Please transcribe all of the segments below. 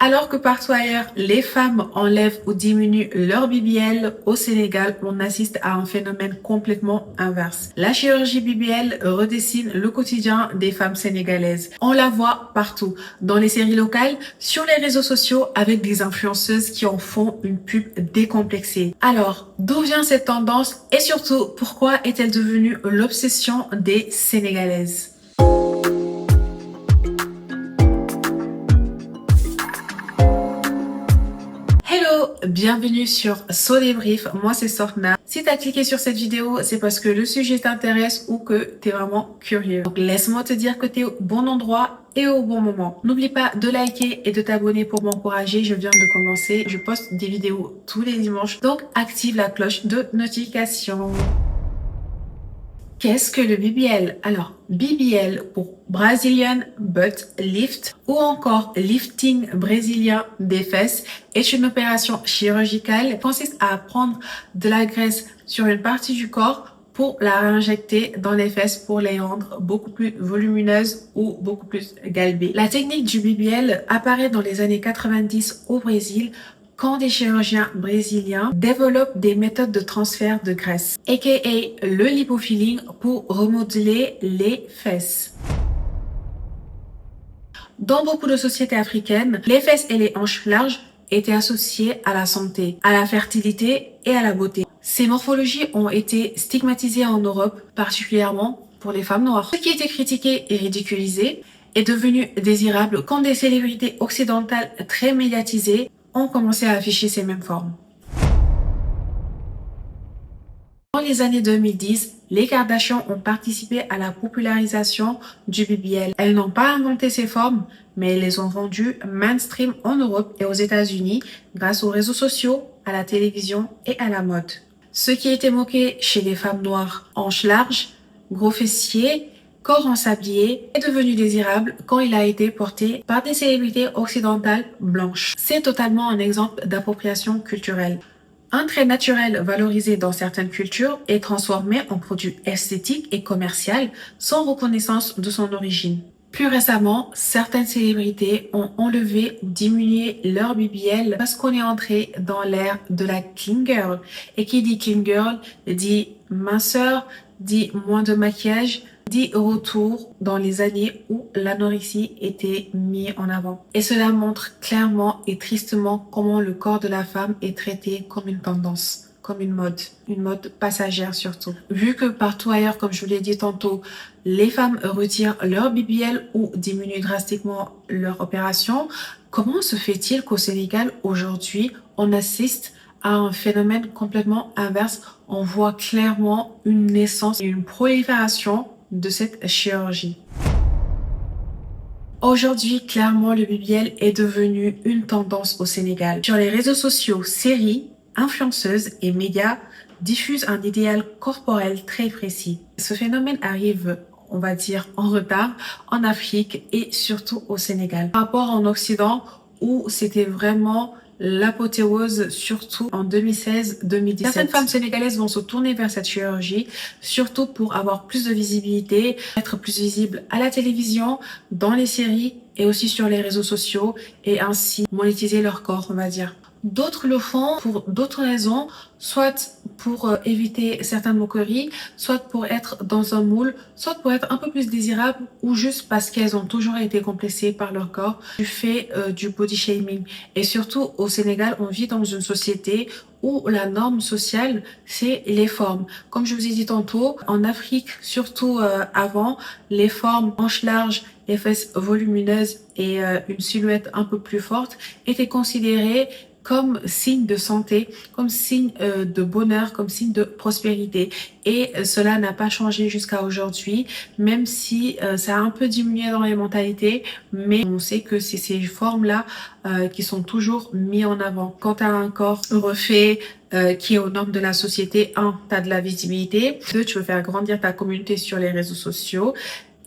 Alors que partout ailleurs, les femmes enlèvent ou diminuent leur BBL, au Sénégal, on assiste à un phénomène complètement inverse. La chirurgie BBL redessine le quotidien des femmes sénégalaises. On la voit partout, dans les séries locales, sur les réseaux sociaux, avec des influenceuses qui en font une pub décomplexée. Alors, d'où vient cette tendance et surtout, pourquoi est-elle devenue l'obsession des Sénégalaises? Hello, bienvenue sur So Débrief, moi c'est Sorna. Si t'as cliqué sur cette vidéo, c'est parce que le sujet t'intéresse ou que t'es vraiment curieux. Donc laisse-moi te dire que t'es au bon endroit et au bon moment. N'oublie pas de liker et de t'abonner pour m'encourager, je viens de commencer, je poste des vidéos tous les dimanches, donc active la cloche de notification. Qu'est-ce que le BBL? Alors, BBL pour Brazilian Butt Lift ou encore lifting brésilien des fesses est une opération chirurgicale qui consiste à prendre de la graisse sur une partie du corps pour la réinjecter dans les fesses pour les rendre beaucoup plus volumineuses ou beaucoup plus galbées. La technique du BBL apparaît dans les années 90 au Brésil quand des chirurgiens brésiliens développent des méthodes de transfert de graisse, aka le lipofilling, pour remodeler les fesses. Dans beaucoup de sociétés africaines, les fesses et les hanches larges étaient associées à la santé, à la fertilité et à la beauté. Ces morphologies ont été stigmatisées en Europe, particulièrement pour les femmes noires. Ce qui était critiqué et ridiculisé est devenu désirable quand des célébrités occidentales très médiatisées ont commencé à afficher ces mêmes formes. Dans les années 2010, les Kardashians ont participé à la popularisation du BBL. Elles n'ont pas inventé ces formes, mais elles les ont rendues mainstream en Europe et aux États-Unis grâce aux réseaux sociaux, à la télévision et à la mode. Ce qui était moqué chez les femmes noires, hanches larges, gros fessiers, corps en sablier, est devenu désirable quand il a été porté par des célébrités occidentales blanches. C'est totalement un exemple d'appropriation culturelle. Un trait naturel valorisé dans certaines cultures est transformé en produit esthétique et commercial sans reconnaissance de son origine. Plus récemment, certaines célébrités ont enlevé ou diminué leur BBL parce qu'on est entré dans l'ère de la clean girl. Et qui dit clean girl dit minceur, dit moins de maquillage, dit retour dans les années où l'anorexie était mise en avant. Et cela montre clairement et tristement comment le corps de la femme est traité comme une tendance, comme une mode passagère surtout. Vu que partout ailleurs, comme je vous l'ai dit tantôt, les femmes retirent leur BBL ou diminuent drastiquement leur opération, comment se fait-il qu'au Sénégal, aujourd'hui, on assiste à un phénomène complètement inverse? On voit clairement une naissance et une prolifération de cette chirurgie. Aujourd'hui, clairement, le BBL est devenu une tendance au Sénégal. Sur les réseaux sociaux, séries, influenceuses et médias diffusent un idéal corporel très précis. Ce phénomène arrive, on va dire, en retard en Afrique et surtout au Sénégal. Par rapport en Occident, où c'était vraiment l'apothéose, surtout en 2016-2017. Certaines femmes sénégalaises vont se tourner vers cette chirurgie, surtout pour avoir plus de visibilité, être plus visibles à la télévision, dans les séries et aussi sur les réseaux sociaux et ainsi monétiser leur corps, on va dire. D'autres le font pour d'autres raisons, soit pour éviter certaines moqueries, soit pour être dans un moule, soit pour être un peu plus désirable ou juste parce qu'elles ont toujours été complexées par leur corps du fait du body shaming. Et surtout au Sénégal, on vit dans une société où la norme sociale, c'est les formes. Comme je vous ai dit tantôt, en Afrique, surtout avant, les formes hanches larges, les fesses volumineuses et une silhouette un peu plus forte étaient considérées comme signe de santé, comme signe de bonheur, comme signe de prospérité. Et cela n'a pas changé jusqu'à aujourd'hui, même si ça a un peu diminué dans les mentalités, mais on sait que c'est ces formes-là qui sont toujours mises en avant. Quand tu as un corps refait, qui est aux normes de la société, un, tu as de la visibilité, deux, tu veux faire grandir ta communauté sur les réseaux sociaux,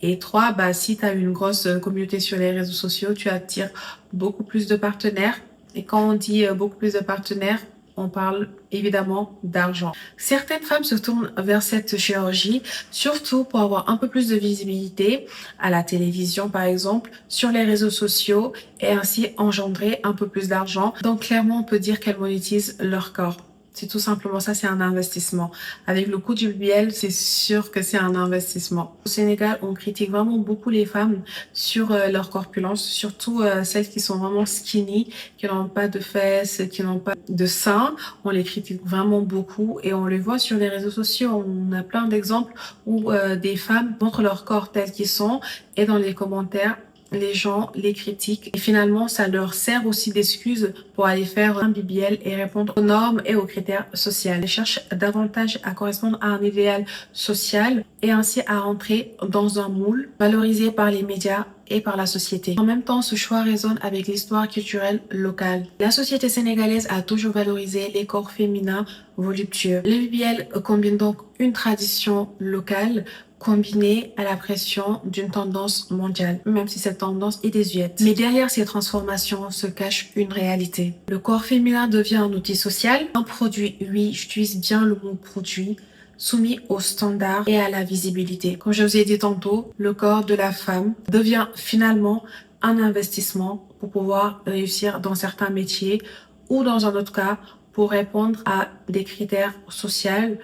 et trois, si tu as une grosse communauté sur les réseaux sociaux, tu attires beaucoup plus de partenaires. Et quand on dit beaucoup plus de partenaires, on parle évidemment d'argent. Certaines femmes se tournent vers cette chirurgie, surtout pour avoir un peu plus de visibilité à la télévision par exemple, sur les réseaux sociaux et ainsi engendrer un peu plus d'argent. Donc clairement, on peut dire qu'elles monétisent leur corps. C'est tout simplement ça, c'est un investissement. Avec le coût du BBL, c'est sûr que c'est un investissement. Au Sénégal, on critique vraiment beaucoup les femmes sur leur corpulence, surtout celles qui sont vraiment skinny, qui n'ont pas de fesses, qui n'ont pas de seins. On les critique vraiment beaucoup et on les voit sur les réseaux sociaux. On a plein d'exemples où des femmes montrent leur corps tel qu'ils sont et dans les commentaires, les gens les critiquent et finalement ça leur sert aussi d'excuse pour aller faire un BBL et répondre aux normes et aux critères sociaux. Elles cherchent davantage à correspondre à un idéal social et ainsi à rentrer dans un moule valorisé par les médias et par la société. En même temps, ce choix résonne avec l'histoire culturelle locale. La société sénégalaise a toujours valorisé les corps féminins voluptueux. Le BBL combine donc une tradition locale combinée à la pression d'une tendance mondiale, même si cette tendance est désuète. Mais derrière ces transformations se cache une réalité. Le corps féminin devient un outil social, un produit, oui, j'utilise bien le mot produit, soumis aux standards et à la visibilité. Comme je vous ai dit tantôt, le corps de la femme devient finalement un investissement pour pouvoir réussir dans certains métiers ou dans un autre cas pour répondre à des critères sociaux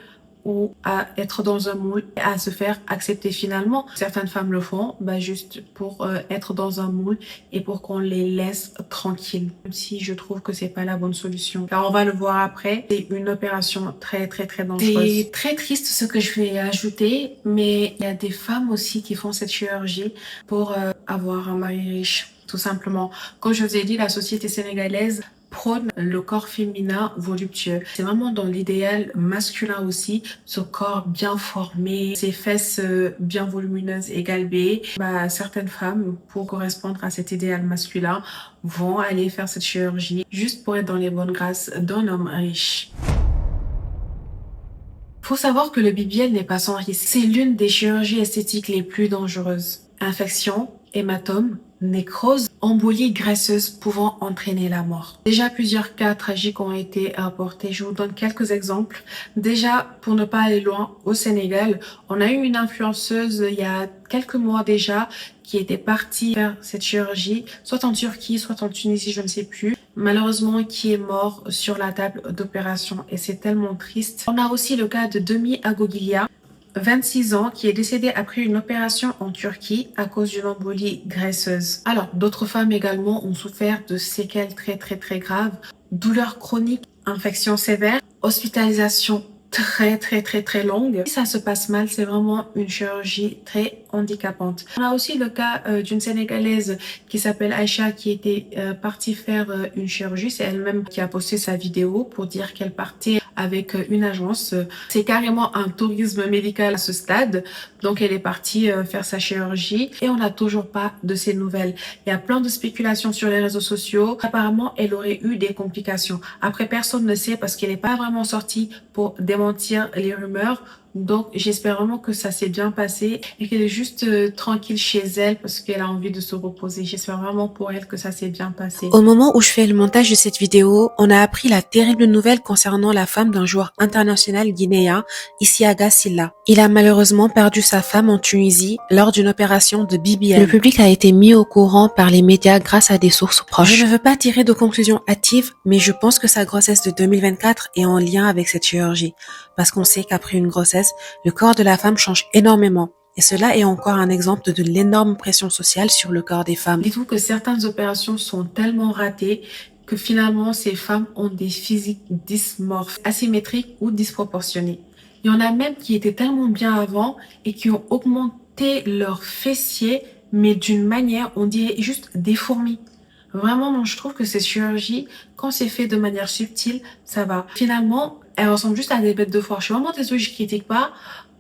ou à être dans un moule et à se faire accepter finalement. Certaines femmes le font juste pour être dans un moule et pour qu'on les laisse tranquilles. Même si je trouve que c'est pas la bonne solution. Car on va le voir après, c'est une opération très dangereuse. C'est très triste ce que je vais ajouter, mais il y a des femmes aussi qui font cette chirurgie pour avoir un mari riche, tout simplement. Comme je vous ai dit, la société sénégalaise prône le corps féminin voluptueux. C'est vraiment dans l'idéal masculin aussi, ce corps bien formé, ses fesses bien volumineuses et galbées. Certaines femmes, pour correspondre à cet idéal masculin, vont aller faire cette chirurgie juste pour être dans les bonnes grâces d'un homme riche. Faut savoir que le BBL n'est pas sans risque. C'est l'une des chirurgies esthétiques les plus dangereuses. Infection, hématome, nécrose, embolie graisseuse pouvant entraîner la mort. Déjà, plusieurs cas tragiques ont été rapportés. Je vous donne quelques exemples. Déjà, pour ne pas aller loin, au Sénégal, on a eu une influenceuse il y a quelques mois déjà qui était partie faire cette chirurgie, soit en Turquie, soit en Tunisie, je ne sais plus. Malheureusement, qui est mort sur la table d'opération et c'est tellement triste. On a aussi le cas de Demi Agogilia, 26 ans, qui est décédée après une opération en Turquie à cause d'une embolie graisseuse. Alors, d'autres femmes également ont souffert de séquelles très graves, douleurs chroniques, infections sévères, hospitalisation très longue. Si ça se passe mal, c'est vraiment une chirurgie très handicapante. On a aussi le cas d'une Sénégalaise qui s'appelle Aïcha qui était partie faire une chirurgie. C'est elle-même qui a posté sa vidéo pour dire qu'elle partait avec une agence. C'est carrément un tourisme médical à ce stade. Donc elle est partie faire sa chirurgie et on n'a toujours pas de ses nouvelles. Il y a plein de spéculations sur les réseaux sociaux. Apparemment, elle aurait eu des complications. Après, personne ne sait parce qu'elle n'est pas vraiment sortie pour démentir les rumeurs. Donc, j'espère vraiment que ça s'est bien passé et qu'elle est juste tranquille chez elle parce qu'elle a envie de se reposer. J'espère vraiment pour elle que ça s'est bien passé. Au moment où je fais le montage de cette vidéo, on a appris la terrible nouvelle concernant la femme d'un joueur international guinéen, Isiaga Silla. Il a malheureusement perdu sa femme en Tunisie lors d'une opération de BBL. Le public a été mis au courant par les médias grâce à des sources proches. Je ne veux pas tirer de conclusions hâtives, mais je pense que sa grossesse de 2024 est en lien avec cette chirurgie. Parce qu'on sait qu'après une grossesse, le corps de la femme change énormément. Et cela est encore un exemple de l'énorme pression sociale sur le corps des femmes. Dites-vous que certaines opérations sont tellement ratées que finalement ces femmes ont des physiques dysmorphes, asymétriques ou disproportionnées. Il y en a même qui étaient tellement bien avant et qui ont augmenté leurs fessiers, mais d'une manière, on dirait juste des fourmis. Vraiment, moi, je trouve que ces chirurgies, quand c'est fait de manière subtile, ça va. Finalement, elles ressemblent juste à des bêtes de foire. Je suis vraiment désolée, je critique pas,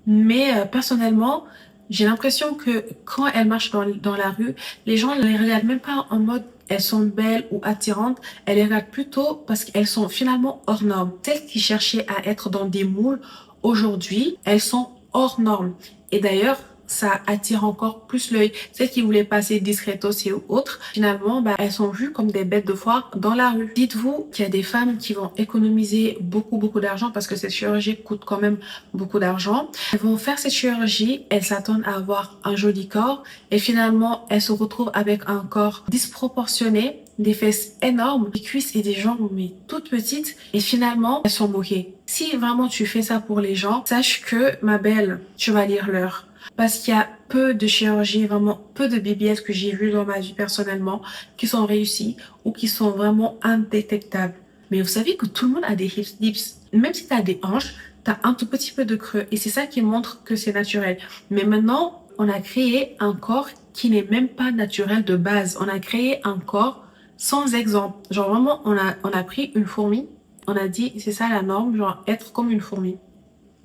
mais personnellement, j'ai l'impression que quand elles marchent dans la rue, les gens ne les regardent même pas en mode elles sont belles ou attirantes, elles les regardent plutôt parce qu'elles sont finalement hors normes. Celles qui cherchaient à être dans des moules, aujourd'hui, elles sont hors normes. Et d'ailleurs, ça attire encore plus l'œil. Celles qui voulaient passer discretos et autres, finalement, elles sont vues comme des bêtes de foire dans la rue. Dites-vous qu'il y a des femmes qui vont économiser beaucoup d'argent parce que cette chirurgie coûte quand même beaucoup d'argent. Elles vont faire cette chirurgie, elles s'attendent à avoir un joli corps et finalement, elles se retrouvent avec un corps disproportionné, des fesses énormes, des cuisses et des jambes mais toutes petites et finalement, elles sont moquées. Si vraiment tu fais ça pour les gens, sache que, ma belle, tu vas lire l'heure. Parce qu'il y a peu de chirurgies, vraiment peu de BBL que j'ai vu dans ma vie personnellement qui sont réussies ou qui sont vraiment indétectables. Mais vous savez que tout le monde a des hips dips. Même si tu as des hanches, tu as un tout petit peu de creux. Et c'est ça qui montre que c'est naturel. Mais maintenant, on a créé un corps qui n'est même pas naturel de base. On a créé un corps sans exemple. Genre vraiment, on a pris une fourmi. On a dit, c'est ça la norme, genre être comme une fourmi.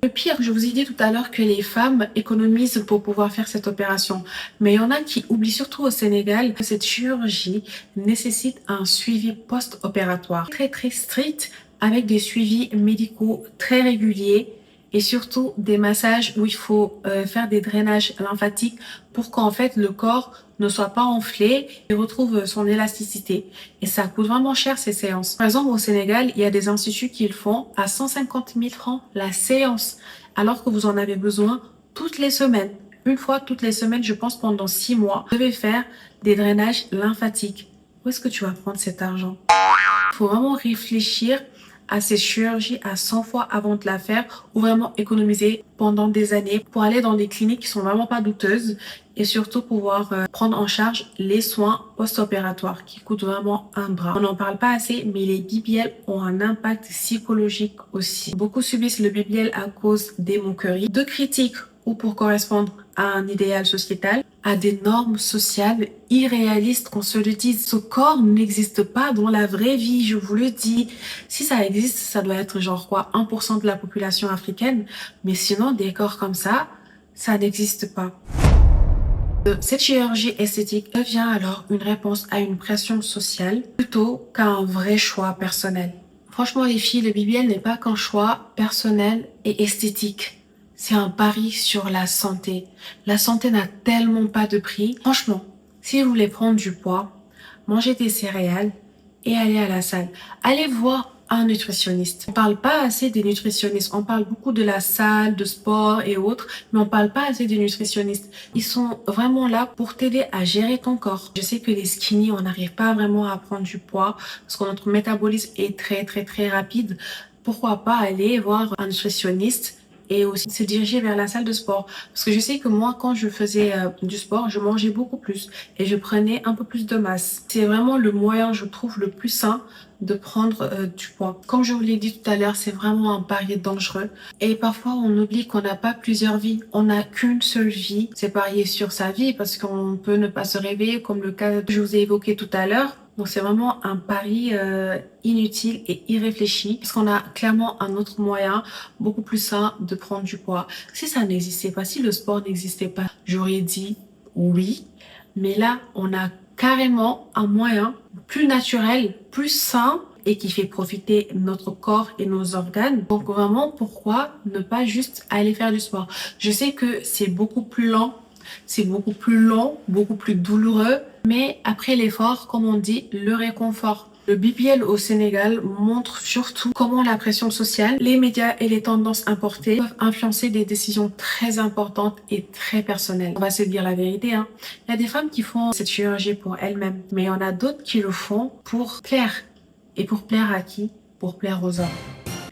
Le pire, je vous ai dit tout à l'heure que les femmes économisent pour pouvoir faire cette opération. Mais il y en a qui oublient, surtout au Sénégal, que cette chirurgie nécessite un suivi post-opératoire très strict avec des suivis médicaux très réguliers et surtout des massages où il faut faire des drainages lymphatiques pour qu'en fait le corps ne soit pas enflé et retrouve son élasticité. Et ça coûte vraiment cher ces séances. Par exemple, au Sénégal, il y a des instituts qui le font à 150 000 francs la séance, alors que vous en avez besoin toutes les semaines. Une fois toutes les semaines, je pense pendant 6 mois, vous devez faire des drainages lymphatiques. Où est-ce que tu vas prendre cet argent? Il faut vraiment réfléchir à ces chirurgies à 100 fois avant de la faire ou vraiment économiser pendant des années pour aller dans des cliniques qui sont vraiment pas douteuses et surtout pouvoir prendre en charge les soins post-opératoires qui coûtent vraiment un bras. On n'en parle pas assez, mais les BBL ont un impact psychologique aussi. Beaucoup subissent le BBL à cause des moqueries, de critiques ou pour correspondre à un idéal sociétal, à des normes sociales irréalistes, qu'on se le dise. Ce corps n'existe pas dans la vraie vie, je vous le dis. Si ça existe, ça doit être genre quoi, 1% de la population africaine, mais sinon des corps comme ça n'existe pas. Cette chirurgie esthétique devient alors une réponse à une pression sociale plutôt qu'à un vrai choix personnel. Franchement les filles, le BBL n'est pas qu'un choix personnel et esthétique. C'est un pari sur la santé. La santé n'a tellement pas de prix. Franchement, si vous voulez prendre du poids, mangez des céréales et allez à la salle. Allez voir un nutritionniste. On parle pas assez des nutritionnistes. On parle beaucoup de la salle, de sport et autres, mais on parle pas assez des nutritionnistes. Ils sont vraiment là pour t'aider à gérer ton corps. Je sais que les skinny, on n'arrive pas vraiment à prendre du poids parce que notre métabolisme est très rapide. Pourquoi pas aller voir un nutritionniste et aussi se diriger vers la salle de sport. Parce que je sais que moi, quand je faisais du sport, je mangeais beaucoup plus et je prenais un peu plus de masse. C'est vraiment le moyen, je trouve, le plus sain de prendre du poids. Comme je vous l'ai dit tout à l'heure, c'est vraiment un pari dangereux. Et parfois, on oublie qu'on n'a pas plusieurs vies. On n'a qu'une seule vie. C'est parier sur sa vie parce qu'on peut ne pas se réveiller, comme le cas que je vous ai évoqué tout à l'heure. Donc c'est vraiment un pari inutile et irréfléchi parce qu'on a clairement un autre moyen beaucoup plus sain de prendre du poids. Si ça n'existait pas, si le sport n'existait pas, j'aurais dit oui. Mais là, on a carrément un moyen plus naturel, plus sain et qui fait profiter notre corps et nos organes. Donc vraiment, pourquoi ne pas juste aller faire du sport? Je sais que c'est beaucoup plus lent. C'est beaucoup plus long, beaucoup plus douloureux, mais après l'effort, comme on dit, le réconfort. Le BBL au Sénégal montre surtout comment la pression sociale, les médias et les tendances importées peuvent influencer des décisions très importantes et très personnelles. On va se dire la vérité, hein. Il y a des femmes qui font cette chirurgie pour elles-mêmes, mais il y en a d'autres qui le font pour plaire. Et pour plaire à qui? Pour plaire aux hommes.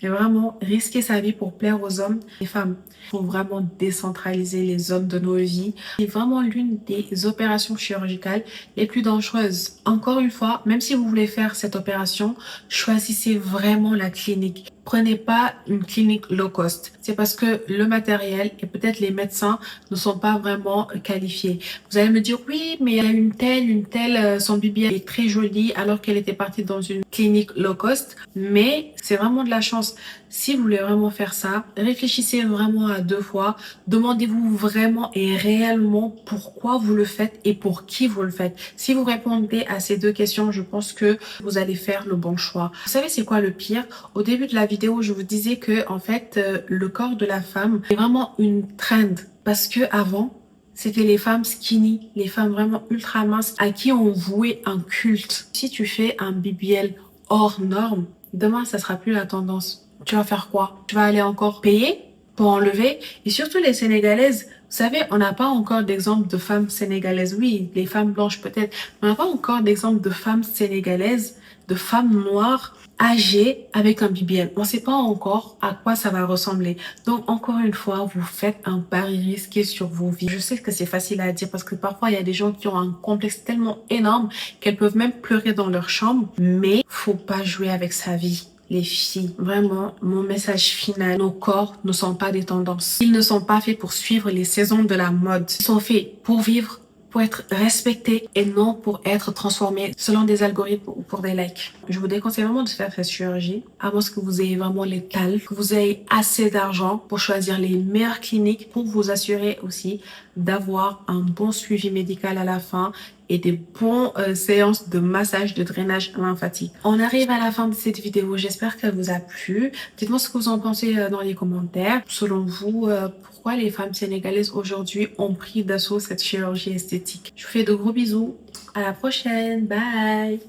Et vraiment, risquer sa vie pour plaire aux hommes, les femmes. Il faut vraiment décentraliser les hommes de nos vies. C'est vraiment l'une des opérations chirurgicales les plus dangereuses. Encore une fois, même si vous voulez faire cette opération, choisissez vraiment la clinique. Prenez pas une clinique low cost. C'est parce que le matériel et peut-être les médecins ne sont pas vraiment qualifiés. Vous allez me dire, oui, mais il y a une telle, son BBL est très jolie alors qu'elle était partie dans une clinique low cost. Mais c'est vraiment de la chance. Si vous voulez vraiment faire ça, réfléchissez vraiment à 2 fois. Demandez-vous vraiment et réellement pourquoi vous le faites et pour qui vous le faites. Si vous répondez à ces 2 questions, je pense que vous allez faire le bon choix. Vous savez c'est quoi le pire? Au début de la vidéo, je vous disais que en fait, le corps de la femme est vraiment une trend. Parce que avant, c'était les femmes skinny, les femmes vraiment ultra minces à qui on vouait un culte. Si tu fais un BBL hors norme, demain ça sera plus la tendance. Tu vas faire quoi? Tu vas aller encore payer pour enlever? Et surtout les Sénégalaises, vous savez, on n'a pas encore d'exemple de femmes sénégalaises. Oui, les femmes blanches peut-être, mais on n'a pas encore d'exemple de femmes sénégalaises, de femmes noires âgées avec un BBL. On ne sait pas encore à quoi ça va ressembler. Donc, encore une fois, vous faites un pari risqué sur vos vies. Je sais que c'est facile à dire parce que parfois, il y a des gens qui ont un complexe tellement énorme qu'elles peuvent même pleurer dans leur chambre. Mais faut pas jouer avec sa vie. Les filles, vraiment, mon message final, nos corps ne sont pas des tendances. Ils ne sont pas faits pour suivre les saisons de la mode. Ils sont faits pour vivre, pour être respectés et non pour être transformés selon des algorithmes ou pour des likes. Je vous déconseille vraiment de faire cette chirurgie, à moins que vous ayez vraiment les tales, que vous ayez assez d'argent pour choisir les meilleures cliniques pour vous assurer aussi d'avoir un bon suivi médical à la fin et des bons séances de massage, de drainage lymphatique. On arrive à la fin de cette vidéo. J'espère qu'elle vous a plu. Dites-moi ce que vous en pensez dans les commentaires. Selon vous, pourquoi les femmes sénégalaises aujourd'hui ont pris d'assaut cette chirurgie esthétique? Je vous fais de gros bisous. À la prochaine. Bye!